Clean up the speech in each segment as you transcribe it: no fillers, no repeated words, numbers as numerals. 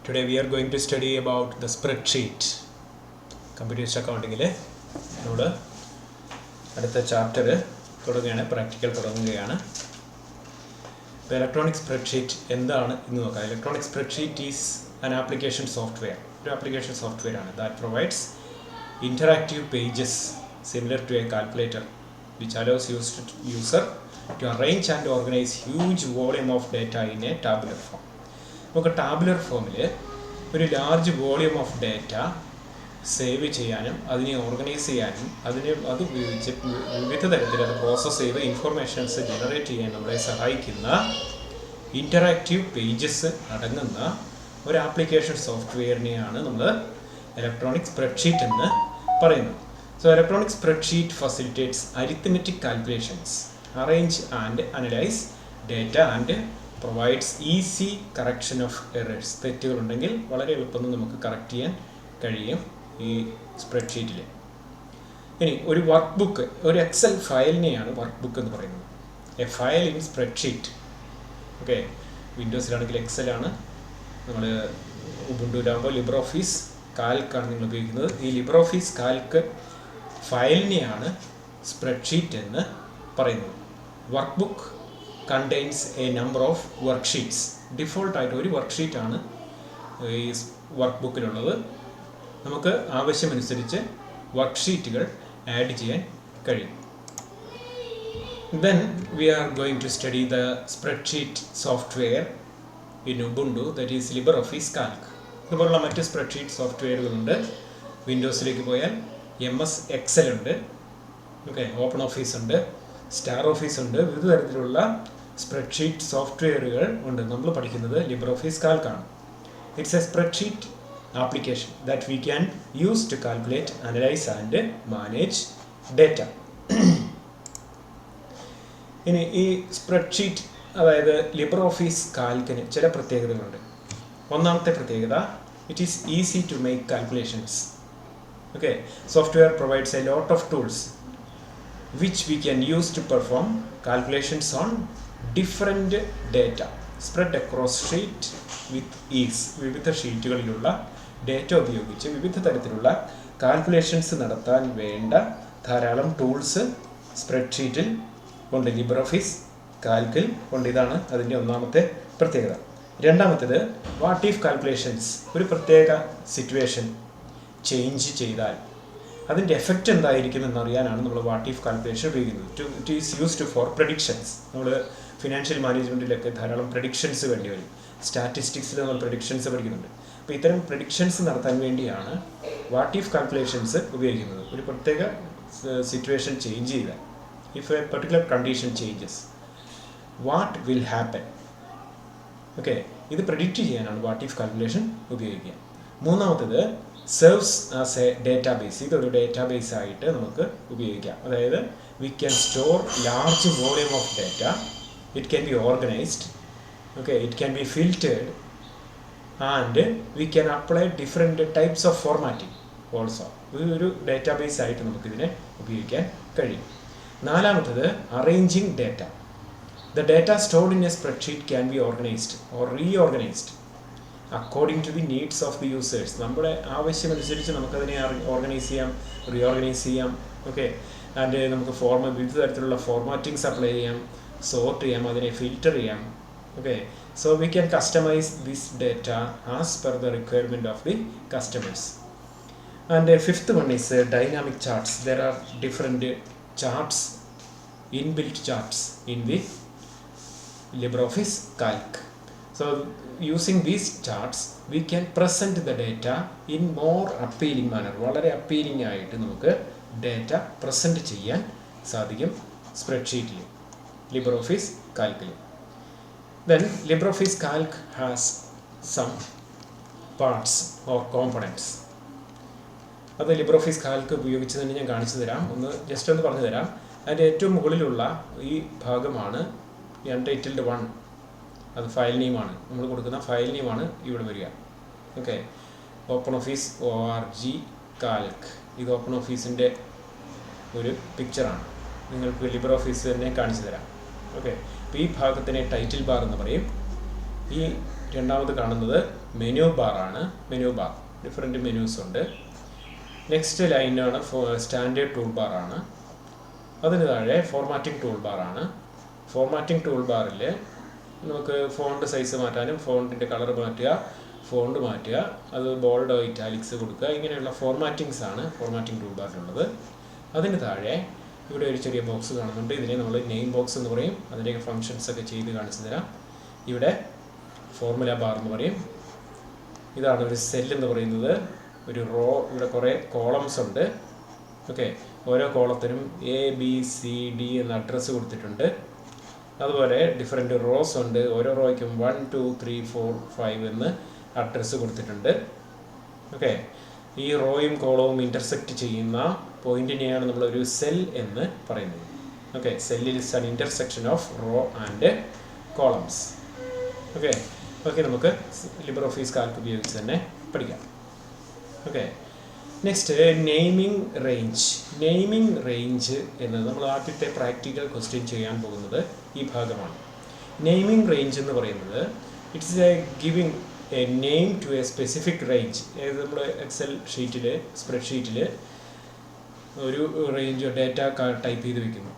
Today we are going to study about the spreadsheet. Computer accounting നമ്മുടെ അടുത്ത chapter തുടങ്ങുകയാണ്, practical തുടങ്ങുകയാണ്. ഇപ്പോൾ ഇലക്ട്രോണിക് സ്പ്രെഡ്ഷീറ്റ് എന്താണ് എന്ന് നോക്കാം. Electronic spreadsheet is an application software. ഒരു ആപ്ലിക്കേഷൻ സോഫ്റ്റ്വെയർ ആണ് that provides interactive pages similar to a calculator which allows user to arrange and organize huge volume of data in a tabular form. നമുക്ക് tabular ഫോമിൽ ഒരു large volume of data save ചെയ്യാനും അതിനെ organise ചെയ്യാനും അത് ഉപയോഗിച്ച് വിവിധ തരത്തിൽ അത് പ്രോസസ്സ് ചെയ്ത് ഇൻഫർമേഷൻസ് ജനറേറ്റ് ചെയ്യാൻ നമ്മളെ സഹായിക്കുന്ന ഇൻറ്ററാക്റ്റീവ് പേജസ് അടങ്ങുന്ന ഒരു ആപ്ലിക്കേഷൻ സോഫ്റ്റ്വെയറിനെയാണ് നമ്മൾ ഇലക്ട്രോണിക് സ്പ്രെഡ്ഷീറ്റ് എന്ന് പറയുന്നത്. So electronic spreadsheet facilitates arithmetic calculations, arrange and analyse data and provides easy correction of errors. തെറ്റുകളുണ്ടെങ്കിൽ വളരെ എളുപ്പത്തിൽ നമുക്ക് കറക്റ്റ് ചെയ്യാൻ കഴിയും ഈ സ്പ്രെഡ്ഷീറ്റിൽ. ഇനി ഒരു വർക്ക് ബുക്ക്, ഒരു എക്സൽ ഫയലിനെയാണ് വർക്ക് ബുക്ക് എന്ന് പറയുന്നത്. A file in spreadsheet. Okay, വിൻഡോസിലാണെങ്കിൽ എക്സലാണ്, നമ്മൾ ഉബുണ്ടുവിലാകുമ്പോൾ ലിബ്രെ ഓഫീസ് കാൽക്കാണ് നിങ്ങൾ ഉപയോഗിക്കുന്നത്. ഈ ലിബ്രെ ഓഫീസ് കാൽക്ക് ഫയലിനെയാണ് സ്പ്രെഡ്ഷീറ്റ് എന്ന് പറയുന്നത്. Workbook contains a number of worksheets. ഡിഫോൾട്ടായിട്ട് ഒരു വർക്ക് ഷീറ്റാണ് ഈ വർക്ക് ബുക്കിലുള്ളത്. നമുക്ക് ആവശ്യമനുസരിച്ച് വർക്ക് ഷീറ്റുകൾ ആഡ് ചെയ്യാൻ കഴിയും. Then we are going to study the spreadsheet software in Ubuntu, that is LibreOffice Calc. ഇതുപോലുള്ള മറ്റ് സ്പ്രെഡ്ഷീറ്റ് സോഫ്റ്റ്വെയറുകളുണ്ട്. വിൻഡോസിലേക്ക് പോയാൽ MS Excel ഉണ്ട്, ഓക്കെ, ഓപ്പൺ ഓഫീസ് ഉണ്ട്, സ്റ്റാർ ഓഫീസ് ഉണ്ട്, വിവിധ തരത്തിലുള്ള സ്പ്രെഡ്ഷീറ്റ് സോഫ്റ്റ്വെയറുകൾ ഉണ്ട്. നമ്മൾ പഠിക്കുന്നത് LibreOffice Calc ആണ്. It's a spreadsheet application that we can use to calculate, analyse and manage data. ഇനി ഈ സ്പ്രെഡ്ഷീറ്റ്, അതായത് LibreOffice Calcന് ചില പ്രത്യേകതകളുണ്ട്. ഒന്നാമത്തെ പ്രത്യേകത, it is easy to make calculations. Okay, software provides a lot of tools which we can use to perform calculations on different data spread across sheet with ease. വിവിധ ഷീറ്റുകളിലുള്ള data ഉപയോഗിച്ച് വിവിധ തരത്തിലുള്ള calculations നടത്താൻ വേണ്ട ധാരാളം ടൂൾസ് സ്പ്രെഡ്ഷീറ്റിൽ ഉണ്ട്, LibreOffice കാൽക്കിൽ ഉണ്ട്. ഇതാണ് അതിൻ്റെ ഒന്നാമത്തെ പ്രത്യേകത. രണ്ടാമത്തേത്, വാട്ട് ഇഫ് കാൽക്കുലേഷൻസ്. ഒരു പ്രത്യേക സിറ്റുവേഷൻ ചേഞ്ച് ചെയ്താൽ അതിൻ്റെ എഫക്റ്റ് എന്തായിരിക്കും എന്നറിയാനാണ് നമ്മൾ വാട്ട് ഇഫ് കാൽക്കുലേഷൻ ഉപയോഗിക്കുന്നത്. It is used for predictions. നമ്മൾ ഫിനാൻഷ്യൽ മാനേജ്മെൻറ്റിലൊക്കെ ധാരാളം പ്രഡിക്ഷൻസ് വേണ്ടി വരും. സ്റ്റാറ്റിസ്റ്റിക്സിൽ നമ്മൾ പ്രഡിക്ഷൻസ് പഠിക്കുന്നുണ്ട്. അപ്പോൾ ഇത്തരം പ്രഡിക്ഷൻസ് നടത്താൻ വേണ്ടിയാണ് വാട്ട് ഇഫ് കാൽക്കുലേഷൻസ് ഉപയോഗിക്കുന്നത്. ഒരു പ്രത്യേക സിറ്റുവേഷൻ ചേഞ്ച് ചെയ്താൽ, if A particular condition changes, what will happen. Okay, ഇത് പ്രെഡിക്റ്റ് ചെയ്യാനാണ് വാട്ട് ഇഫ് കാൽക്കുലേഷൻ ഉപയോഗിക്കുക. മൂന്നാമത്തേത്, സെർവ്സ് ആസ് എ ഡേറ്റാബേസ്. ഇതൊരു ഡേറ്റാബേസ് ആയിട്ട് നമുക്ക് ഉപയോഗിക്കാം. അതായത് we can store large volume of data, it can be organised, okay, it can be filtered and we can apply different types of formatting also. ഒരു database ആയിട്ട് നമുക്കിതിനെ ഉപയോഗിക്കാൻ കഴിയും. നാലാമത്തത്, arranging data. The data stored in a spreadsheet can be organized or reorganized according to the needs of the users. നമ്മുടെ ആവശ്യമനുസരിച്ച് നമുക്കതിനെ organise ചെയ്യാം, റീഓർഗനൈസ് ചെയ്യാം, ഓക്കെ, ആൻഡ് നമുക്ക് വിവിധ തരത്തിലുള്ള ഫോർമാറ്റിങ്സ് അപ്ലൈ ചെയ്യാം, സോർട്ട് ചെയ്യാം, അതിനെ ഫിൽറ്റർ ചെയ്യാം. Okay, so we can customise this data as per the requirement of the customers. And fifth one is dynamic charts. There are different charts, inbuilt charts in the LibreOffice Calc. So using these charts we can present the data in more appealing manner. വളരെ appealing ആയിട്ട് നമുക്ക് data present ചെയ്യാൻ സാധിക്കും സ്പ്രെഡ്ഷീറ്റിൽ, LibreOffice Calcൽ. Then LibreOffice Calc has some parts or components. അത് LibreOffice Calc ഉപയോഗിച്ച് തന്നെ ഞാൻ കാണിച്ചു തരാം. ജസ്റ്റ് ഒന്ന് പറഞ്ഞു തരാം. അതിൻ്റെ ഏറ്റവും മുകളിലുള്ള ഈ ഭാഗമാണ് അൺടൈറ്റിൽഡ് 1. അത് ഫയൽ നെയിമാണ്, നമ്മൾ കൊടുക്കുന്ന ഫയൽ നെയിമാണ് ഇവിടെ വരിക. Okay, open office ORG Calc. ഇത് ഓപ്പൺ ഓഫീസിൻ്റെ ഒരു പിക്ചറാണ്. നിങ്ങൾക്ക് LibreOffice തന്നെ കാണിച്ചു തരാം. ഓക്കെ, അപ്പോൾ ഈ ഭാഗത്തിനെ ടൈറ്റിൽ ബാർ എന്ന് പറയും. ഈ രണ്ടാമത് കാണുന്നത് മെനു ബാർ ആണ്. മെനു ബാർ ഡിഫറെൻറ്റ് മെനൂസ് ഉണ്ട്. നെക്സ്റ്റ് ലൈനാണ് സ്റ്റാൻഡേർഡ് ടൂൾ ബാർ ആണ്. അതിന് താഴെ ഫോർമാറ്റിംഗ് ടൂൾ ബാർ ആണ്. ഫോർമാറ്റിംഗ് ടൂൾ ബാറിൽ നമുക്ക് ഫോണ്ട് സൈസ് മാറ്റാനും ഫോണ്ടിൻ്റെ കളർ മാറ്റുക, ഫോണ്ട് മാറ്റുക, അത് ബോൾഡോ ഇറ്റാലിക്സ് കൊടുക്കുക, ഇങ്ങനെയുള്ള ഫോർമാറ്റിങ്സ് ആണ് ഫോർമാറ്റിംഗ് ടൂൾ ബാറിലുള്ളത്. അതിന് താഴെ ഇവിടെ ഒരു ചെറിയ ബോക്സ് കാണുന്നുണ്ട്. ഇതിനെ നമ്മൾ നെയിം ബോക്സ് എന്ന് പറയും. അതിൻ്റെ ഫങ്ഷൻസ് ഒക്കെ ചെയ്ത് കാണിച്ചു തരാം. ഇവിടെ ഫോർമുല ബാർ എന്ന് പറയും. ഇതാണ് ഒരു സെൽ എന്ന് പറയുന്നത്. ഒരു റോ, ഇവിടെ കുറേ കോളംസ് ഉണ്ട്. ഓക്കെ, ഓരോ കോളത്തിനും ABCD എന്ന അഡ്രസ്സ് കൊടുത്തിട്ടുണ്ട്. അതുപോലെ ഡിഫറെൻറ്റ് റോസ് ഉണ്ട്. ഓരോ റോയ്ക്കും 1 2 3 4 5 എന്ന് അഡ്രസ്സ് കൊടുത്തിട്ടുണ്ട്. ഓക്കെ, ഈ റോയും കോളവും ഇൻ്റർസെക്റ്റ് ചെയ്യുന്ന പോയിന്റിനെയാണ് നമ്മളൊരു സെൽ എന്ന് പറയുന്നത്. ഓക്കെ, സെല്ലിൽ is an intersection of row and columns. Okay, നമുക്ക് ലിബ്രെ ഓഫീസ് കാൽക്ക് ഉപയോഗിച്ച് തന്നെ പഠിക്കാം. Okay, next naming range. Naming range എന്നത് നമ്മൾ ആദ്യത്തെ പ്രാക്ടിക്കൽ ക്വസ്റ്റ്യൻ ചെയ്യാൻ പോകുന്നത് ഈ ഭാഗമാണ്. നെയിമിംഗ് റേഞ്ച് എന്ന് പറയുന്നത് it's a giving a name to a specific range. ഏത് നമ്മൾ എക്സൽ ഷീറ്റിൽ, സ്പ്രെഡ്ഷീറ്റിൽ ഒരു റേഞ്ച് ഡേറ്റ ടൈപ്പ് ചെയ്ത് വെക്കുന്നു.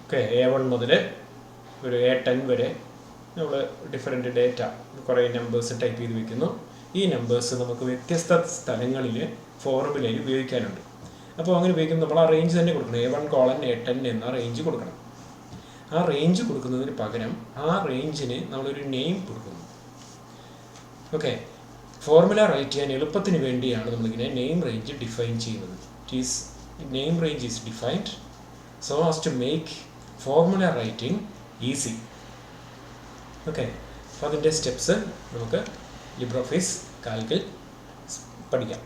ഓക്കെ, A1 മുതൽ ഒരു A10 വരെ നമ്മൾ ഡിഫറെൻറ്റ് ഡേറ്റ, കുറേ നമ്പേഴ്സ് ടൈപ്പ് ചെയ്ത് വെക്കുന്നു. ഈ നമ്പേഴ്സ് നമുക്ക് വ്യത്യസ്ത സ്ഥലങ്ങളിൽ ഫോർമുലയിൽ ഉപയോഗിക്കാനുണ്ട്. അപ്പോൾ അങ്ങനെ ഉപയോഗിക്കുമ്പോൾ നമ്മൾ ആ റേഞ്ച് തന്നെ കൊടുക്കണം. A1: A10 എന്ന റേഞ്ച് കൊടുക്കണം. ആ റേഞ്ച് കൊടുക്കുന്നതിന് പകരം ആ റേഞ്ചിന് നമ്മളൊരു നെയിം കൊടുക്കുന്നു. ഓക്കെ, ഫോർമുല റൈറ്റ് ചെയ്യാൻ എളുപ്പത്തിന് വേണ്ടിയാണ് നമ്മളിങ്ങനെ നെയിം റേഞ്ച് ഡിഫൈൻ ചെയ്യുന്നത്. Name range is defined so as to make formula writing easy. Okay, അപ്പോൾ അതിൻ്റെ സ്റ്റെപ്സ് നമുക്ക് ലിബ്രെ ഓഫീസ് കാൽക്കിൽ പഠിക്കാം.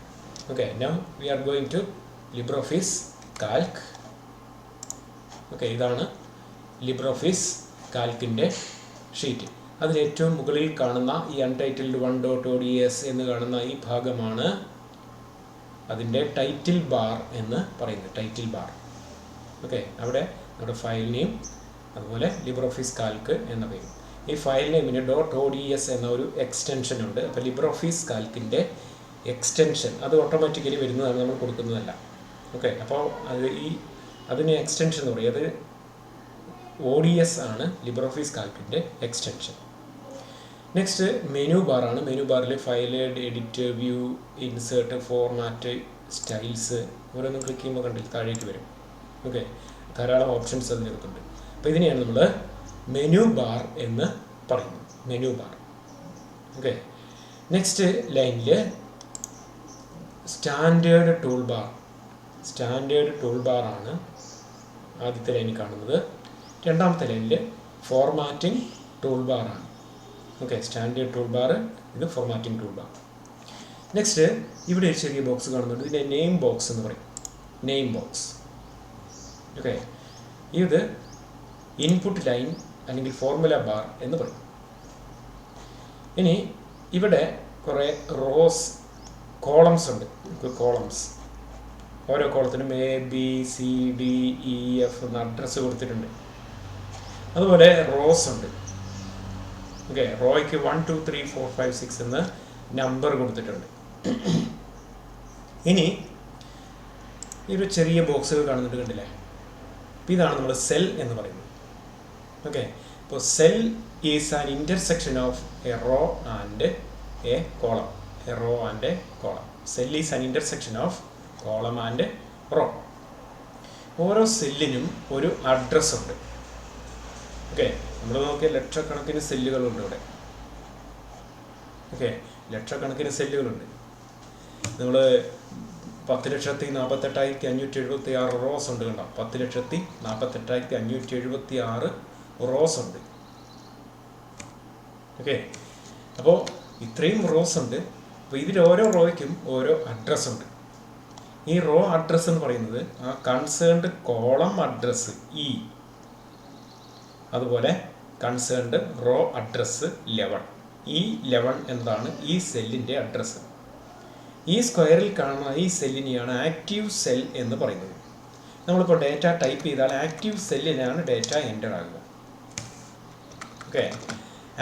Okay, now we are going to Libre Office Calc. Okay, ഇതാണ് ലിബ്രെ ഓഫീസ് കാൽക്കിൻ്റെ ഷീറ്റ്. അതിൽ ഏറ്റവും മുകളിൽ കാണുന്ന ഈ അൺടൈറ്റിൽഡ് 1.ods എന്ന് കാണുന്ന ഈ ഭാഗമാണ് അതിൻ്റെ ടൈറ്റിൽ ബാർ എന്ന് പറയുന്നത്. Title bar. ഓക്കെ, അവിടെ നമ്മുടെ ഫയൽ നെയിം, അതുപോലെ ലിബ്രെ ഓഫീസ് കാൽക്ക് എന്ന പേര്. ഈ ഫയൽ നെയിമിന് .ods എന്ന ഒരു എക്സ്റ്റൻഷൻ ഉണ്ട്. അപ്പോൾ ലിബ്രെ ഓഫീസ് കാൽക്കിൻ്റെ എക്സ്റ്റൻഷൻ അത് ഓട്ടോമാറ്റിക്കലി വരുന്നതാണ്, നമ്മൾ കൊടുക്കുന്നതല്ല. ഓക്കെ, അപ്പോൾ അതിന് എക്സ്റ്റൻഷൻ എന്ന് പറയും. അത് ODS ആണ് ലിബ്രെ ഓഫീസ് കാൽക്കിൻ്റെ എക്സ്റ്റൻഷൻ. നെക്സ്റ്റ് മെനു ബാറാണ്. മെനു ബാറിൽ file, edit, view, insert, format, styles ഓരോന്നും ക്ലിക്ക് ചെയ്യുമ്പോൾ കണ്ടില്ല താഴേക്ക് വരും. ഓക്കെ, ധാരാളം ഓപ്ഷൻസ് അതിനകത്തുണ്ട്. അപ്പോൾ ഇതിനെയാണ് നമ്മൾ മെനു ബാർ എന്ന് പറയുന്നത്. Menu bar. ഓക്കെ, നെക്സ്റ്റ് ലൈനിൽ സ്റ്റാൻഡേർഡ് ടൂൾ ബാർ. സ്റ്റാൻഡേർഡ് ടൂൾ ബാറാണ് ആദ്യത്തെ ലൈനിൽ കാണുന്നത്. രണ്ടാമത്തെ ലൈനിൽ ഫോർമാറ്റിംഗ് ടൂൾ ബാറാണ്. ഓക്കെ, സ്റ്റാൻഡേർഡ് ടൂൾ ബാർ, ഇത് ഫോർമാറ്റിംഗ് ടൂൾ ബാർ. നെക്സ്റ്റ് ഇവിടെ ഒരു ചെറിയ ബോക്സ് കാണുന്നുണ്ട്. ഇതിൻ്റെ നെയിം ബോക്സ് എന്ന് പറയും. Name box. ഓക്കെ, ഇത് ഇൻപുട്ട് ലൈൻ അല്ലെങ്കിൽ ഫോർമുല ബാർ എന്ന് പറയും. ഇനി ഇവിടെ കുറേ റോസ്, കോളംസ് ഉണ്ട്. കോളംസ്, ഓരോ കോളത്തിനും ABCDEF എന്ന അഡ്രസ്സ് കൊടുത്തിട്ടുണ്ട്. അതുപോലെ റോസ് ഉണ്ട്. ഓക്കെ, റോയ്ക്ക് 1 2 3 4 5 6 എന്ന് നമ്പർ കൊടുത്തിട്ടുണ്ട്. ഇനി ഈ ഒരു ചെറിയ ബോക്സുകൾ കാണുന്നുണ്ട്, കണ്ടില്ലേ? ഇതാണ് നമ്മൾ സെൽ എന്ന് പറയുന്നത്. ഓക്കെ, ഇപ്പോൾ cell is an intersection of a row and a column. A row and a column. Cell is an intersection of column and row. ഓരോ സെല്ലിനും ഒരു അഡ്രസ്സ് ഉണ്ട്. ഓക്കെ, നമ്മൾ നോക്കിയാൽ ലക്ഷക്കണക്കിന് സെല്ലുകളുണ്ട് ഇവിടെ. ഓക്കെ, ലക്ഷക്കണക്കിന് സെല്ലുകളുണ്ട്. നമ്മൾ 10,48,576 റോസ് ഉണ്ട്. കണ്ടോ? 10,48,576 റോസ് ഉണ്ട്. ഓക്കെ, അപ്പോൾ ഇത്രയും റോസ് ഉണ്ട്. അപ്പോൾ ഇതിൽ ഓരോ റോയ്ക്കും ഓരോ അഡ്രസ്സ് ഉണ്ട്. ഈ റോ അഡ്രസ്സ് എന്ന് പറയുന്നത് ആ കൺസേൺഡ് കോളം അഡ്രസ്സ് E, അതുപോലെ കൺസേൺഡ് റോ അഡ്രസ്സ് 11. ഈ 11 എന്നതാണ് ഈ സെല്ലിൻ്റെ അഡ്രസ്സ്. ഈ സ്ക്വയറിൽ കാണുന്ന ഈ സെല്ലിനെയാണ് ആക്റ്റീവ് സെൽ എന്ന് പറയുന്നത്. നമ്മളിപ്പോൾ ഡേറ്റ ടൈപ്പ് ചെയ്താൽ ആക്റ്റീവ് സെല്ലിലാണ് ഡേറ്റ എൻ്റർ ആകുക. Okay,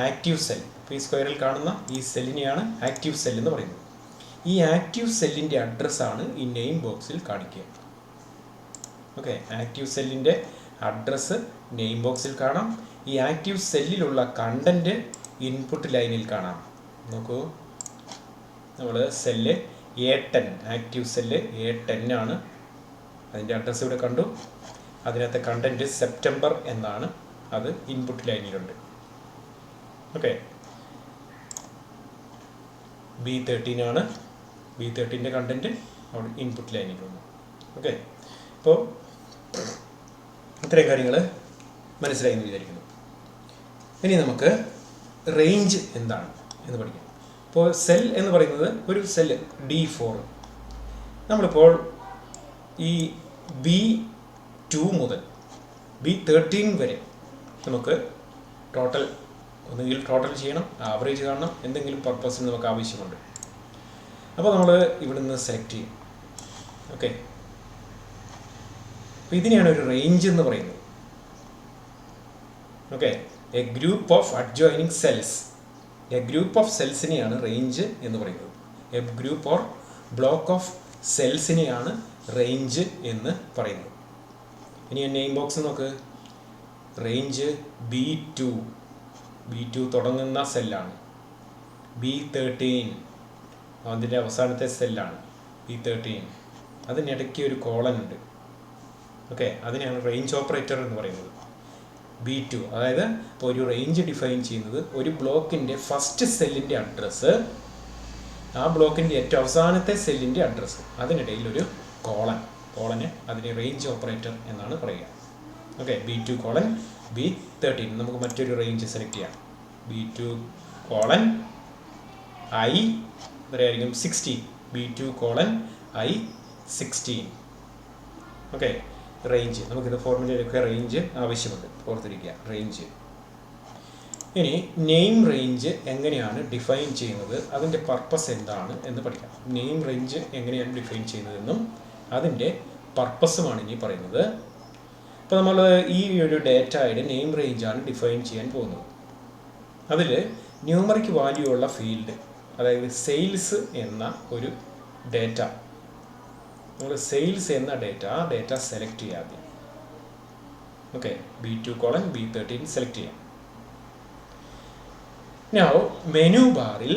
active cell. അപ്പോൾ ഈ സ്ക്വയറിൽ കാണുന്ന ഈ സെല്ലിനെയാണ് ആക്റ്റീവ് സെൽ എന്ന് പറയുന്നത്. ഈ ആക്റ്റീവ് സെല്ലിൻ്റെ അഡ്രസ്സാണ് ഈ നെയിം ബോക്സിൽ കാണിക്കുക. ഓക്കെ, ആക്റ്റീവ് സെല്ലിൻ്റെ അഡ്രസ്സ് നെയിം ബോക്സിൽ കാണാം. ഈ ആക്റ്റീവ് സെല്ലിലുള്ള കണ്ടൻറ്റ് ഇൻപുട്ട് ലൈനിൽ കാണാം. നോക്കൂ, നമ്മൾ cell A10, active cell A10 ആണ്. അതിൻ്റെ അഡ്രസ്സ് ഇവിടെ കണ്ടു. അതിനകത്തെ കണ്ടൻറ്റ് സെപ്റ്റംബർ എന്നാണ്. അത് ഇൻപുട്ട് ലൈനിലുണ്ട്. ഓക്കെ, B13 ആണ്. B13ൻ്റെ കണ്ടൻറ്റ് അവിടെ ഇൻപുട്ട് ലൈനിലുണ്ട്. ഓക്കെ, അപ്പോൾ ഇത്രയും കാര്യങ്ങൾ മനസ്സിലായി എന്ന് വിചാരിക്കുന്നു. ഇനി നമുക്ക് റേഞ്ച് എന്താണ് എന്ന് പഠിക്കാം. ഇപ്പോൾ സെൽ എന്ന് പറയുന്നത് ഒരു സെല്ല് D4. നമ്മളിപ്പോൾ ഈ B2 മുതൽ B13 വരെ നമുക്ക് ഒന്നുകിൽ ടോട്ടൽ ചെയ്യണം, ആവറേജ് കാണണം, എന്തെങ്കിലും പർപ്പസിന് നമുക്ക് ആവശ്യമുണ്ട്. അപ്പോൾ നമ്മൾ ഇവിടെ നിന്ന് സെലക്ട് ചെയ്യും. ഓക്കെ, അപ്പോൾ ഇതിനെയാണ് ഒരു റേഞ്ച് എന്ന് പറയുന്നത്. Okay, a group of adjoining cells. A group of സെൽസിനെയാണ് റേഞ്ച് എന്ന് പറയുന്നത്. A group or block of സെൽസിനെയാണ് റേഞ്ച് എന്ന് പറയുന്നത്. ഇനി നെയിം ബോക്സ് നോക്ക്. റേഞ്ച് B2 തുടങ്ങുന്ന സെല്ലാണ്. B13 അതിൻ്റെ അവസാനത്തെ സെല്ലാണ് B13. അതിനിടയ്ക്ക് ഒരു കോളൻ ഉണ്ട്. ഓക്കെ, അതിനെയാണ് റേഞ്ച് ഓപ്പറേറ്റർ എന്ന് പറയുന്നത്. B2, അതായത് ഇപ്പോൾ ഒരു റേഞ്ച് ഡിഫൈൻ ചെയ്യുന്നത് ഒരു ബ്ലോക്കിൻ്റെ ഫസ്റ്റ് സെല്ലിൻ്റെ അഡ്രസ്സ്, ആ ബ്ലോക്കിൻ്റെ ഏറ്റവും അവസാനത്തെ സെല്ലിൻ്റെ അഡ്രസ്സ്, അതിനിടയിൽ ഒരു കോളന് അതിനെ റേഞ്ച് ഓപ്പറേറ്റർ എന്നാണ് പറയുക. Okay, B2 B13. നമുക്ക് മറ്റൊരു റേഞ്ച് സെലക്ട് ചെയ്യാം. B2 I എത്രയായിരിക്കും? 16. B2 I16. Okay, range. നമുക്കിത് ഫോർമുലയിലൊക്കെ റേഞ്ച് ആവശ്യമുണ്ട്, ഓർത്തിരിക്കുക റേഞ്ച്. ഇനി നെയിം റേഞ്ച് എങ്ങനെയാണ് ഡിഫൈൻ ചെയ്യുന്നത്, അതിൻ്റെ പർപ്പസ് എന്താണ് എന്ന് പഠിക്കാം. നെയിം റേഞ്ച് എങ്ങനെയാണ് ഡിഫൈൻ ചെയ്യുന്നതെന്നും അതിൻ്റെ പർപ്പസുമാണ് ഇനി പറയുന്നത്. ഇപ്പോൾ നമ്മൾ ഈ ഒരു ഡേറ്റയുടെ നെയിം റേഞ്ചാണ് ഡിഫൈൻ ചെയ്യാൻ പോകുന്നത്. അതിൽ ന്യൂമറിക് വാല്യൂ ഉള്ള ഫീൽഡ്, അതായത് സെയിൽസ് എന്ന ഒരു ഡേറ്റ, നമ്മൾ സെയിൽസ് എന്ന ഡേറ്റ സെലക്ട് ചെയ്യാതെ. ഓക്കെ, B2 B13 സെലക്ട് ചെയ്യാം. Now മെനു ബാറിൽ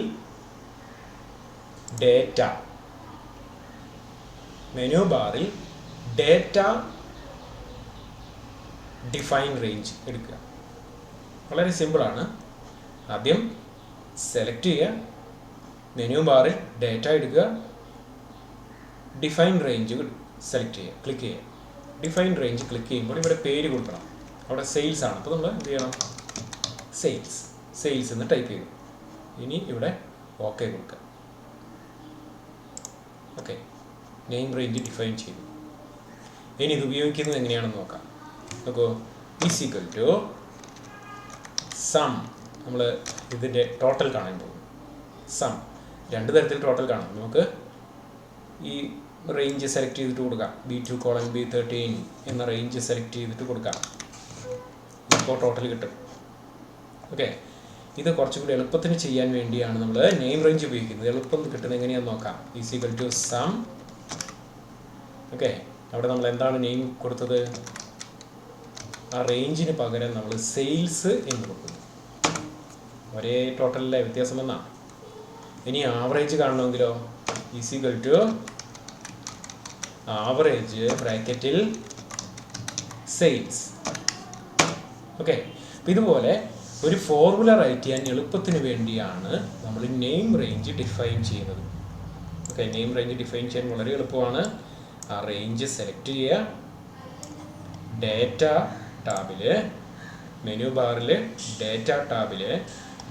ഡേറ്റ ഡിഫൈൻ റേഞ്ച് എടുക്കുക. വളരെ സിമ്പിളാണ്. ആദ്യം സെലക്ട് ചെയ്യുക, മെനു ബാറിൽ ഡേറ്റ എടുക്കുക, ഡിഫൈൻ റേഞ്ച് സെലക്ട് ചെയ്യുക, ക്ലിക്ക് ചെയ്യുക. ഡിഫൈൻ റേഞ്ച് ക്ലിക്ക് ചെയ്യുമ്പോൾ ഇവിടെ പേര് കൊടുക്കണം. അവിടെ സെയിൽസ് ആണ്. അപ്പോൾ നമ്മൾ എന്ത് ചെയ്യണം? സെയിൽസ് എന്ന് ടൈപ്പ് ചെയ്തു. ഇനി ഇവിടെ ഓക്കെ കൊടുക്കുക. ഓക്കെ, നെയിം റേഞ്ച് ഡിഫൈൻ ചെയ്തു. ഇനി ഇത് ഉപയോഗിക്കുന്നത് എങ്ങനെയാണെന്ന് നോക്കാം. നോക്കൂ, ഈക്വൽ ടു സം. നമ്മൾ ഇതിൻ്റെ ടോട്ടൽ കാണാൻ പോകും. സം. രണ്ട് തരത്തിൽ ടോട്ടൽ കാണാം. നമുക്ക് ഈ റേഞ്ച് സെലക്ട് ചെയ്തിട്ട് കൊടുക്കാം. B2 B13 എന്ന റേഞ്ച് സെലക്ട് ചെയ്തിട്ട് കൊടുക്കാം. ഇപ്പോൾ ടോട്ടൽ കിട്ടും. ഓക്കെ, ഇത് കുറച്ചും കൂടി എളുപ്പത്തിന് ചെയ്യാൻ വേണ്ടിയാണ് നമ്മൾ നെയിം റേഞ്ച് ഉപയോഗിക്കുന്നത്. എളുപ്പം കിട്ടുന്നത് എങ്ങനെയാണെന്ന് നോക്കാം. Equal to some. ഓക്കെ, അവിടെ നമ്മൾ എന്താണ് നെയിം കൊടുത്തത്? ആ റേഞ്ചിന് പകരം നമ്മൾ സെയിൽസ് എന്ന് കൊടുക്കുന്നു. ഒരേ ടോട്ടലിലെ വ്യത്യാസം എന്നാണ്. ഇനി ആവറേജ് കാണണമെങ്കിലോ ഈക്വൽ ടു ആവറേജ് ബ്രാക്കറ്റിൽ സെയിൽസ്. ഓക്കെ, അപ്പം ഇതുപോലെ ഒരു ഫോർമുല റൈറ്റ് ചെയ്യാൻ എളുപ്പത്തിന് വേണ്ടിയാണ് നമ്മൾ നെയിം റേഞ്ച് ഡിഫൈൻ ചെയ്യുന്നത്. ഓക്കെ, നെയിം റേഞ്ച് ഡിഫൈൻ ചെയ്യാൻ വളരെ എളുപ്പമാണ്. ആ റേഞ്ച് സെലക്ട് ചെയ്യുക, ഡേറ്റ ടാബിൽ, മെനു ബാറിൽ ഡേറ്റ ടാബിൽ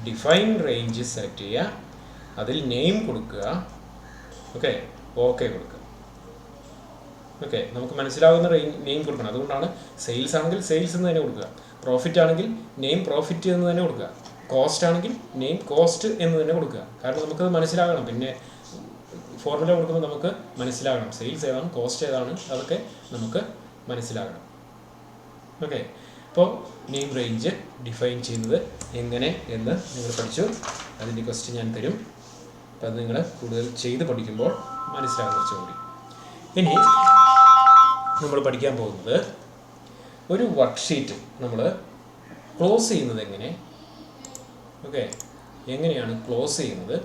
ഡിഫൈൻ റേഞ്ച് സെലക്ട് ചെയ്യുക, അതിൽ നെയിം കൊടുക്കുക. ഓക്കെ, ഓക്കെ കൊടുക്കുക. ഓക്കെ, നമുക്ക് മനസ്സിലാവുന്ന നെയിം കൊടുക്കണം. അതുകൊണ്ടാണ് സെയിൽസ് ആണെങ്കിൽ സെയിൽസ് എന്ന് തന്നെ കൊടുക്കുക, പ്രോഫിറ്റ് ആണെങ്കിൽ നെയിം പ്രോഫിറ്റ് എന്ന് തന്നെ കൊടുക്കുക, കോസ്റ്റ് ആണെങ്കിൽ നെയിം കോസ്റ്റ് എന്ന് തന്നെ കൊടുക്കുക. കാരണം നമുക്കത് മനസ്സിലാകണം. പിന്നെ ഫോർമുല കൊടുക്കുമ്പോൾ നമുക്ക് മനസ്സിലാകണം സെയിൽസ് ഏതാണ്, കോസ്റ്റ് ഏതാണ്, അതൊക്കെ നമുക്ക് മനസ്സിലാകണം. ഓക്കെ, അപ്പോൾ നെയിം റേഞ്ച് ഡിഫൈൻ ചെയ്യുന്നത് എങ്ങനെ എന്ന് നിങ്ങൾ പഠിച്ചു. അതിൻ്റെ ക്വസ്റ്റ്യൻ ഞാൻ തരും. അപ്പോൾ അത് നിങ്ങൾ കൂടുതൽ ചെയ്ത് പഠിക്കുമ്പോൾ മനസ്സിലാകും കുറച്ചുകൂടി. ഇനി നമ്മൾ പഠിക്കാൻ പോകുന്നത് ഒരു വർക്ക്ഷീറ്റ് നമ്മൾ ക്ലോസ് ചെയ്യുന്നത് എങ്ങനെ, ഓക്കെ, എങ്ങനെയാണ് ക്ലോസ് ചെയ്യുന്നത്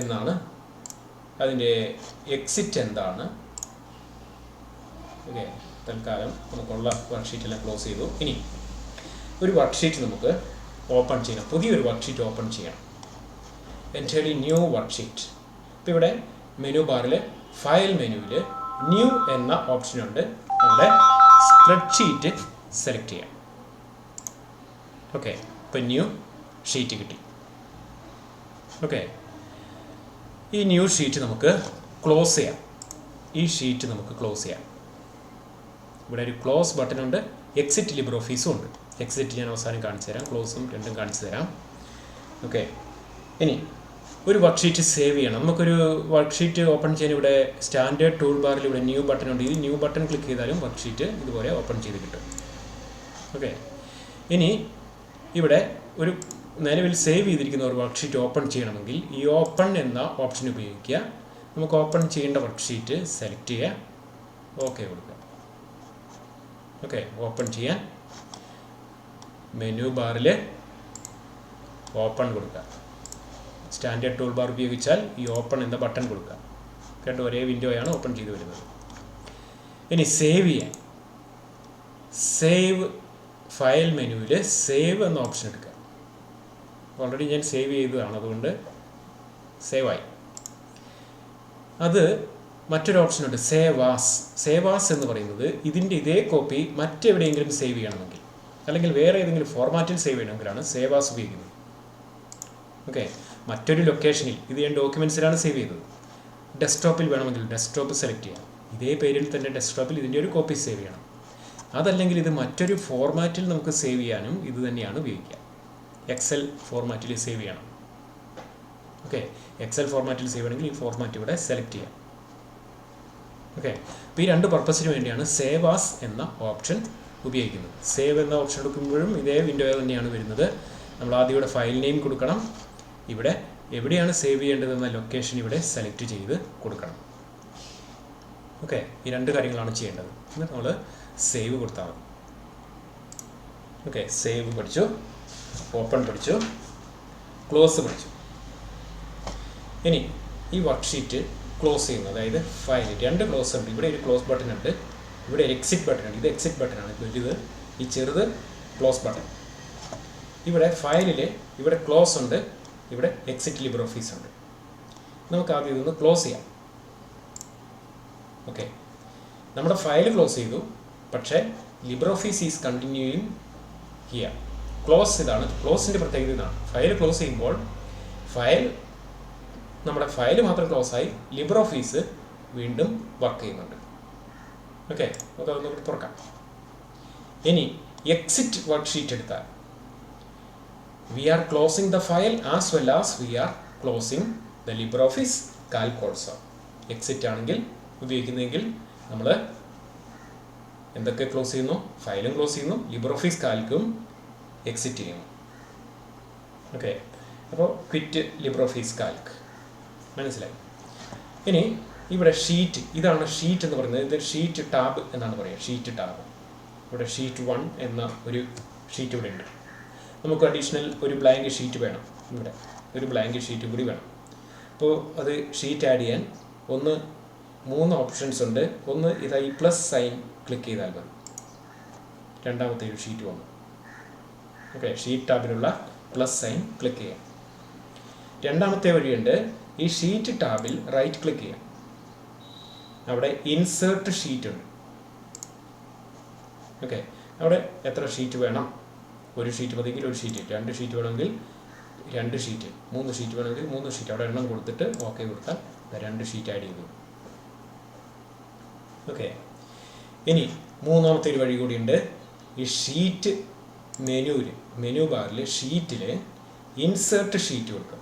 എന്നാണ്. അതിൻ്റെ എക്സിറ്റ് എന്താണ്. ഓക്കെ, തൽക്കാലം നമുക്കുള്ള വർക്ക്ഷീറ്റെല്ലാം ക്ലോസ് ചെയ്തു. ഇനി ഒരു വർക്ക്ഷീറ്റ് നമുക്ക് ഓപ്പൺ ചെയ്യണം, പുതിയൊരു വർക്ക്ഷീറ്റ് ഓപ്പൺ ചെയ്യണം. Entirely new worksheet. ഇപ്പോൾ ഇവിടെ മെനു ബാറിൽ ഫയൽ മെനുവിൽ ന്യൂ എന്ന ഓപ്ഷനുണ്ട്. അവിടെ സ്പ്രെഡ്ഷീറ്റ് സെലക്ട് ചെയ്യാം. ഓക്കെ, ഇപ്പോൾ ന്യൂ ഷീറ്റ് കിട്ടി. ഓക്കെ, ഈ ന്യൂ ഷീറ്റ് നമുക്ക് ക്ലോസ് ചെയ്യാം. ഈ ഷീറ്റ് നമുക്ക് ക്ലോസ് ചെയ്യാം. ഇവിടെ ഒരു ക്ലോസ് ബട്ടൺ ഉണ്ട്, എക്സിറ്റ് ലിബ്രെ ഓഫീസും ഉണ്ട്. എക്സിറ്റ് ഞാൻ അവസാനം കാണിച്ചു തരാം, ക്ലോസും രണ്ടും കാണിച്ചു തരാം. ഓക്കെ, ഇനി ഒരു വർക്ക്ഷീറ്റ് സേവ് ചെയ്യണം. നമുക്കൊരു വർക്ക്ഷീറ്റ് ഓപ്പൺ ചെയ്യാൻ ഇവിടെ സ്റ്റാൻഡേർഡ് ടൂൾ ബാറിൽ ഇവിടെ ന്യൂ ബട്ടൺ ഉണ്ട്. ഈ ന്യൂ ബട്ടൺ ക്ലിക്ക് ചെയ്താലും വർക്ക്ഷീറ്റ് ഇതുപോലെ ഓപ്പൺ ചെയ്ത് കിട്ടും. ഓക്കെ, ഇനി ഇവിടെ ഒരു നിലവിൽ സേവ് ചെയ്തിരിക്കുന്ന ഒരു വർക്ക്ഷീറ്റ് ഓപ്പൺ ചെയ്യണമെങ്കിൽ ഈ ഓപ്പൺ എന്ന ഓപ്ഷൻ ഉപയോഗിക്കുക. നമുക്ക് ഓപ്പൺ ചെയ്യേണ്ട വർക്ക്ഷീറ്റ് സെലക്ട് ചെയ്യുക, ഓക്കെ കൊടുക്കുക. ഓക്കെ, ഓപ്പൺ ചെയ്യാൻ മെനു ബാറിൽ ഓപ്പൺ കൊടുക്കുക. സ്റ്റാൻഡേർഡ് ടൂൾ ബാർ ഉപയോഗിച്ചാൽ ഈ ഓപ്പൺ എന്ന ബട്ടൺ കൊടുക്കുക. കേട്ടോ, ഒരേ വിൻഡോയാണ് ഓപ്പൺ ചെയ്ത് വരുന്നത്. ഇനി സേവ് ചെയ്യാൻ സേവ് ഫയൽ മെനുവിൽ സേവ് എന്ന ഓപ്ഷൻ എടുക്കുക. ഓൾറെഡി ഞാൻ സേവ് ചെയ്തതാണ്, അതുകൊണ്ട് സേവായി. അത് മറ്റൊരു ഓപ്ഷനുണ്ട്, സേവ് ആസ്. സേവ് ആസ് എന്ന് പറയുന്നത് ഇതിൻ്റെ ഇതേ കോപ്പി മറ്റെവിടെയെങ്കിലും സേവ് ചെയ്യണമെങ്കിൽ അല്ലെങ്കിൽ വേറെ ഏതെങ്കിലും ഫോർമാറ്റിൽ സേവ് ചെയ്യണമെങ്കിലാണ് സേവ് ആസ് ഉപയോഗിക്കുന്നത്. ഓക്കെ, മറ്റൊരു ലൊക്കേഷനിൽ ഇത് ഞാൻ ഡോക്യുമെൻറ്റ്സിലാണ് സേവ് ചെയ്തത്. ഡെസ്ക്ടോപ്പിൽ വേണമെങ്കിൽ ഡെസ്ക്ടോപ്പ് സെലക്ട് ചെയ്യാം. ഇതേ പേരിൽ തന്നെ ഡെസ്ക്ടോപ്പിൽ ഇതിൻ്റെ ഒരു കോപ്പി സേവ് ചെയ്യണം. അതല്ലെങ്കിൽ ഇത് മറ്റൊരു ഫോർമാറ്റിൽ നമുക്ക് സേവ് ചെയ്യാനും ഇത് തന്നെയാണ് ഉപയോഗിക്കുക. എക്സൽ ഫോർമാറ്റിൽ സേവ് ചെയ്യണം. ഓക്കെ, എക്സൽ ഫോർമാറ്റിൽ സേവ് ചെയ്യണമെങ്കിൽ ഈ ഫോർമാറ്റ് ഇവിടെ സെലക്ട് ചെയ്യാം. ഓക്കെ, അപ്പോൾ ഈ രണ്ട് പർപ്പസിന് വേണ്ടിയാണ് സേവ് ആസ് എന്ന ഓപ്ഷൻ ഉപയോഗിക്കുന്നത്. സേവ് എന്ന ഓപ്ഷൻ എടുക്കുമ്പോഴും ഇതേ വിൻഡോ തന്നെയാണ് വരുന്നത്. നമ്മൾ ആദ്യം ഇവിടെ ഫയൽ നെയിം കൊടുക്കണം. ഇവിടെ എവിടെയാണ് സേവ് ചെയ്യേണ്ടതെന്ന ലൊക്കേഷൻ ഇവിടെ സെലക്ട് ചെയ്ത് കൊടുക്കണം. ഓക്കെ, ഈ രണ്ട് കാര്യങ്ങളാണ് ചെയ്യേണ്ടത്. എന്നിട്ട് നമ്മൾ സേവ് കൊടുത്താൽ മതി. ഓക്കെ, സേവ് പഠിച്ചു, ഓപ്പൺ പഠിച്ചു, ക്ലോസ് പഠിച്ചു. ഇനി ഈ വർക്ക്ഷീറ്റ് ക്ലോസ് ചെയ്യുന്നത്, അതായത് ഫയൽ രണ്ട് ക്ലോസ് ഉണ്ട്. ഇവിടെ ഒരു ക്ലോസ് ബട്ടൺ ഉണ്ട്, ഇവിടെ ഒരു എക്സിറ്റ് ബട്ടൺ ഉണ്ട്. ഇത് എക്സിറ്റ് ബട്ടണാണ് വലുത്, ഈ ചെറുത് ക്ലോസ് ബട്ടൺ. ഇവിടെ ഫയലിൽ ഇവിടെ ക്ലോസ് ഉണ്ട്, ഇവിടെ എക്സിറ്റ് ലിബ്രെ ഓഫീസ് ഉണ്ട്. നമുക്ക് ആദ്യം ഇതൊന്ന് ക്ലോസ് ചെയ്യാം. ഓക്കെ, നമ്മുടെ ഫയൽ ക്ലോസ് ചെയ്തു, പക്ഷേ Libre office is continuing here. Close ഇതാണ്, ക്ലോസിൻ്റെ പ്രത്യേകത ഇതാണ്. ഫയൽ ക്ലോസ് ചെയ്യുമ്പോൾ നമ്മുടെ ഫയൽ മാത്രം ക്ലോസ് ആയി, ലിബ്രെ ഓഫീസ് വീണ്ടും വർക്ക് ചെയ്യുന്നുണ്ട്. ഓക്കെ, നമുക്ക് അതൊന്ന് തുറക്കാം. ഇനി എക്സിറ്റ് വർക്ക്ഷീറ്റ് എടുത്താൽ we are closing the file as well as we are closing the LibreOffice Calc also. Exit ആണെങ്കിൽ ഉപയോഗിക്കുന്നതെങ്കിൽ നമ്മൾ എന്തൊക്കെ ക്ലോസ് ചെയ്യുന്നു? ഫയലും ക്ലോസ് ചെയ്യുന്നു, LibreOffice കാൽക്കും എക്സിറ്റ് ചെയ്യുന്നു. ഓക്കെ, അപ്പോൾ ക്വിറ്റ് LibreOffice കാൽക്ക് മനസ്സിലായി. ഇനി ഇവിടെ ഷീറ്റ്, ഇതാണ് ഷീറ്റ് എന്ന് പറയുന്നത്. ഇത് ഷീറ്റ് ടാബ് എന്നാണ് പറയുക, ഷീറ്റ് ടാബ്. ഇവിടെ ഷീറ്റ് 1 എന്ന ഒരു ഷീറ്റ് ഇവിടെ ഉണ്ട്. നമുക്ക് അഡീഷണൽ ഒരു ബ്ലാങ്ക് ഷീറ്റ് വേണം, ഇവിടെ ഒരു ബ്ലാങ്ക് ഷീറ്റ് കൂടി വേണം. അപ്പോൾ അത് ഷീറ്റ് ആഡ് ചെയ്യാൻ 3 ഓപ്ഷൻസ് ഉണ്ട്. ഒന്ന് ഇതാ ഈ പ്ലസ് സൈൻ ക്ലിക്ക് ചെയ്താൽ മതി, രണ്ടാമത്തെ ഒരു ഷീറ്റ് വന്നു. ഓക്കെ, ഷീറ്റ് ടാബിലുള്ള പ്ലസ് സൈൻ ക്ലിക്ക് ചെയ്യാം. രണ്ടാമത്തെ വഴിയുണ്ട്, ഈ ഷീറ്റ് ടാബിൽ റൈറ്റ് ക്ലിക്ക് ചെയ്യാം. അവിടെ ഇൻസേർട്ട് ഷീറ്റ് ഉണ്ട്. ഓക്കെ, അവിടെ എത്ര ഷീറ്റ് വേണം? ഒരു ഷീറ്റ് മതിയെങ്കിൽ ഒരു ഷീറ്റ്, 2 ഷീറ്റ് വേണമെങ്കിൽ 2 ഷീറ്റ്, 3 ഷീറ്റ് വേണമെങ്കിൽ 3 ഷീറ്റ്. അവിടെ എണ്ണം കൊടുത്തിട്ട് ഓക്കെ കൊടുത്താൽ 2 ഷീറ്റ് ആഡ് ചെയ്തു. ഓക്കെ, ഇനി മൂന്നാമത്തെ ഒരു വഴി കൂടിയുണ്ട്. ഈ ഷീറ്റ് മെനു ബാറിൽ ഷീറ്റിൽ ഇൻസേർട്ട് ഷീറ്റ് കൊടുക്കുക.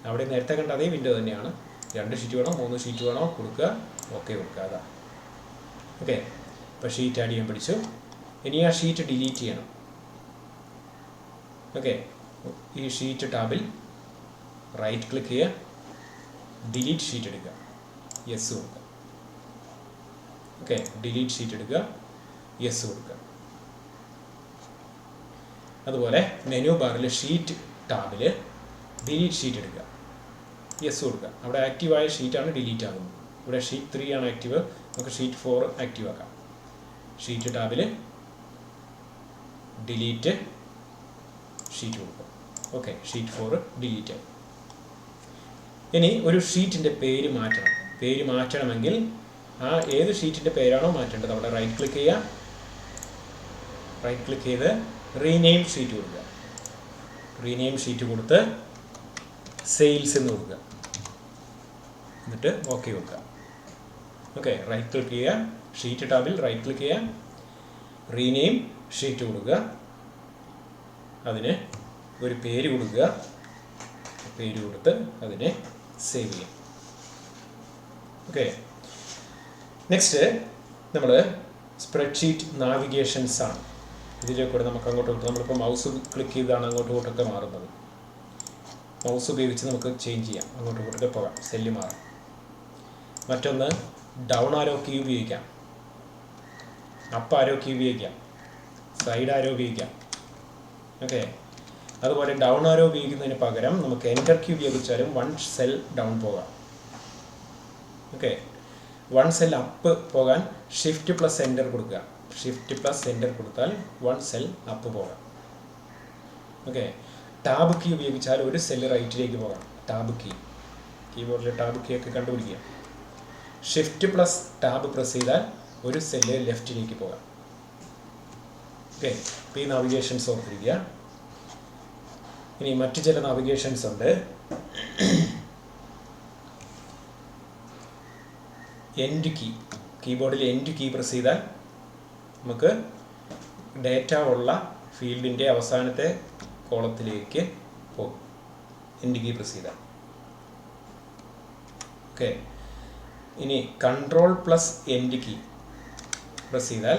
അവിടെ നേരത്തെ കണ്ട അതേ വിൻഡോ തന്നെയാണ്. 2 ഷീറ്റ് വേണോ 3 ഷീറ്റ് വേണോ കൊടുക്കുക, ഓക്കെ കൊടുക്കുക. അതാ. ഓക്കെ, ഇപ്പോൾ ഷീറ്റ് ആഡ് ചെയ്യാൻ പഠിച്ചു. ഇനി ആ ഷീറ്റ് ഡിലീറ്റ് ചെയ്യണം. ഓക്കെ, ഈ ഷീറ്റ് ടാബിൽ റൈറ്റ് ക്ലിക്ക് ചെയ്യുക, ഡിലീറ്റ് ഷീറ്റ് എടുക്കുക, യെസ് കൊടുക്കുക. ഓക്കെ, ഡിലീറ്റ് ഷീറ്റ് എടുക്കുക, യെസ് കൊടുക്കുക. അതുപോലെ മെനു ബാറിൽ ഷീറ്റ് ടാബിൽ ഡിലീറ്റ് ഷീറ്റ് എടുക്കുക, യെസ് കൊടുക്കുക. അവിടെ ആക്റ്റീവായ ഷീറ്റാണ് ഡിലീറ്റ് ആകുന്നത്. ഇവിടെ ഷീറ്റ് 3 ആണ് ആക്റ്റീവ്, നമുക്ക് ഷീറ്റ് 4 ആക്റ്റീവ് ആക്കാം. ഷീറ്റ് ടാബിൽ ഡിലീറ്റ് ഷീറ്റ് കൊടുക്കുക. ഓക്കെ, ഷീറ്റ് 4 ഡിലീറ്റ് ആയി. ഇനി ഒരു ഷീറ്റിൻ്റെ പേര് മാറ്റണം. പേര് മാറ്റണമെങ്കിൽ ആ ഏത് ഷീറ്റിൻ്റെ പേരാണോ മാറ്റേണ്ടത് അവിടെ റൈറ്റ് ക്ലിക്ക് ചെയ്യുക, റൈറ്റ് ക്ലിക്ക് ചെയ്ത് റീനെയിം ഷീറ്റ് കൊടുക്കുക. റീനെയിം ഷീറ്റ് കൊടുത്ത് സെയിൽസ് എന്ന് കൊടുക്കുക, എന്നിട്ട് ഓക്കെ കൊടുക്കുക. ഓക്കെ, റൈറ്റ് ക്ലിക്ക് ചെയ്യുക, ഷീറ്റ് ടാബിൽ റൈറ്റ് ക്ലിക്ക് ചെയ്യുക, റീനെയിം ഷീറ്റ് കൊടുക്കുക, അതിന് ഒരു പേര് കൊടുക്കുക, പേര് കൊടുത്ത് അതിനെ സേവ് ചെയ്യാം. ഓക്കെ, നെക്സ്റ്റ് നമ്മൾ സ്പ്രെഡ്ഷീറ്റ് നാവിഗേഷൻസ് ആണ്. ഇതിലെ കൂടെ നമുക്ക് അങ്ങോട്ടും ഇങ്ങോട്ടും നമ്മളിപ്പോൾ മൗസ് ക്ലിക്ക് ചെയ്താണ് അങ്ങോട്ടും ഇങ്ങോട്ടൊക്കെ മാറുന്നത്. മൗസ് ഉപയോഗിച്ച് നമുക്ക് ചേഞ്ച് ചെയ്യാം, അങ്ങോട്ടും ഇങ്ങോട്ടൊക്കെ പോകാം, സെല്ല് മാറാം. മറ്റൊന്ന് ഡൗൺ ആരോ കീ ഉപയോഗിക്കാം, അപ്പ് ആരോ കീ ഉപയോഗിക്കാം, സൈഡ് ആരോ ഉപയോഗിക്കാം. ഓക്കെ, അതുപോലെ ഡൗൺ ആരോ ഉപയോഗിക്കുന്നതിന് പകരം നമുക്ക് എൻ്റർ കീ ഉപയോഗിച്ചാലും 1 സെൽ ഡൗൺ പോകാം. ഓക്കെ, 1 സെൽ അപ്പ് പോകാൻ ഷിഫ്റ്റ് പ്ലസ് എൻ്റർ കൊടുക്കുക. ഷിഫ്റ്റ് പ്ലസ് എൻ്റർ കൊടുത്താൽ 1 സെൽ അപ്പ് പോകാം. ഓക്കെ, ടാബ് കീ ഉപയോഗിച്ചാൽ ഒരു സെല്ല് റൈറ്റിലേക്ക് പോകാം. ടാബ് കീ, കീബോർഡിലെ ടാബ് കീ ഒക്കെ കണ്ടുപിടിക്കുക. ഷിഫ്റ്റ് പ്ലസ് ടാബ് പ്രസ് ചെയ്താൽ ഒരു സെല്ല് ലെഫ്റ്റിലേക്ക് പോകാം. ഓക്കെ, ഇപ്പോൾ ഈ നാവിഗേഷൻസ് ഓർത്തിരിക്കുക. ഇനി മറ്റു ചില നാവിഗേഷൻസ് ഉണ്ട്. എൻഡ് കീ, കീബോർഡിൽ എൻഡ് കീ പ്രസ് ചെയ്താൽ നമുക്ക് ഡേറ്റ ഉള്ള ഫീൽഡിൻ്റെ അവസാനത്തെ കോളത്തിലേക്ക് പോകും. എൻഡ് കീ പ്രസ് ചെയ്താൽ. ഓക്കെ, ഇനി control plus end key press ചെയ്താൽ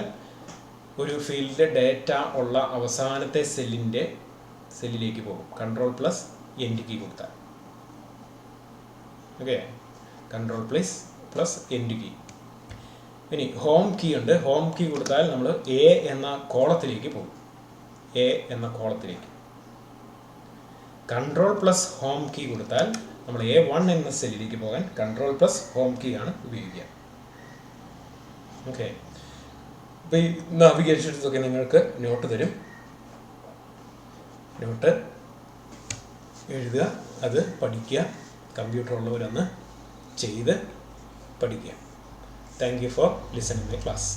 ഒരു ഫീൽഡിലെ ഡേറ്റ ഉള്ള അവസാനത്തെ സെല്ലിലേക്ക് പോകും. കൺട്രോൾ പ്ലസ് എൻഡ് കീ കൊടുത്താൽ. Okay, control plus end key. ഇനി ഹോം കീ ഉണ്ട്. ഹോം കീ കൊടുത്താൽ നമ്മൾ എ എന്ന കോളത്തിലേക്ക് പോകും. എ എന്ന കോളത്തിലേക്ക്. കൺട്രോൾ പ്ലസ് ഹോം കീ കൊടുത്താൽ നമ്മൾ A1 എന്ന സെല്ലിലേക്ക് പോകാൻ കൺട്രോൾ പ്ലസ് ഹോം കീ ആണ് ഉപയോഗിക്കുക. ഓക്കെ, അപ്പോൾ ഈ നാവിഗേഷൻസ് ഒക്കെ നിങ്ങൾക്ക് നോട്ട് തരും. നോട്ട് എഴുതുക, അത് പഠിക്കുക, കമ്പ്യൂട്ടർ ഉള്ളവരൊന്ന് ചെയ്ത് പഠിക്കുക. Thank you for listening my class.